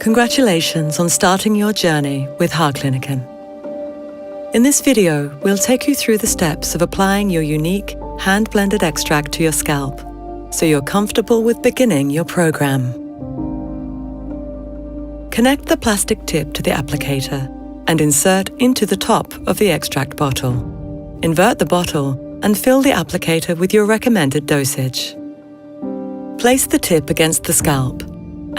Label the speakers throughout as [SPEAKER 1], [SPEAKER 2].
[SPEAKER 1] Congratulations on starting your journey with Harklinikken. In this video, we'll take you through the steps of applying your unique hand-blended extract to your scalp, so you're comfortable with beginning your program. Connect the plastic tip to the applicator and insert into the top of the extract bottle. Invert the bottle and fill the applicator with your recommended dosage. Place the tip against the scalp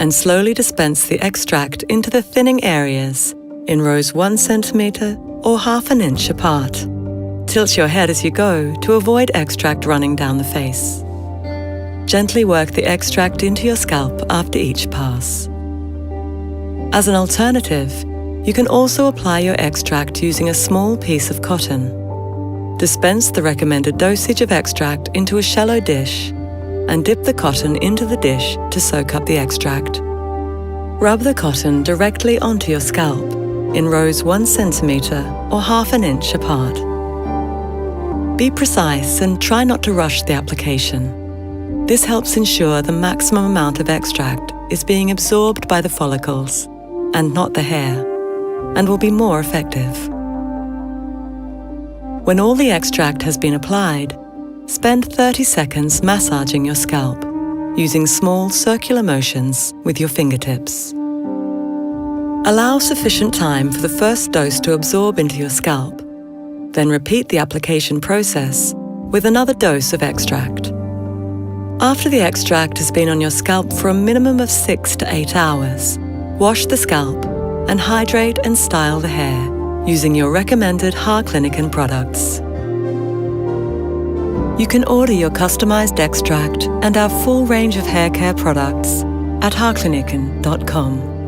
[SPEAKER 1] and slowly dispense the extract into the thinning areas in rows 1 centimeter or half an inch apart. Tilt your head as you go to avoid extract running down the face. Gently work the extract into your scalp after each pass. As an alternative, you can also apply your extract using a small piece of cotton. Dispense the recommended dosage of extract into a shallow dish and dip the cotton into the dish to soak up the extract. Rub the cotton directly onto your scalp in rows 1 centimeter or half an inch apart. Be precise and try not to rush the application. This helps ensure the maximum amount of extract is being absorbed by the follicles and not the hair, and will be more effective. When all the extract has been applied, spend 30 seconds massaging your scalp, using small circular motions with your fingertips. Allow sufficient time for the first dose to absorb into your scalp, then repeat the application process with another dose of extract. After the extract has been on your scalp for a minimum of 6 to 8 hours, wash the scalp and hydrate and style the hair using your recommended Harklinikken products. You can order your customized extract and our full range of hair care products at harklinikken.com.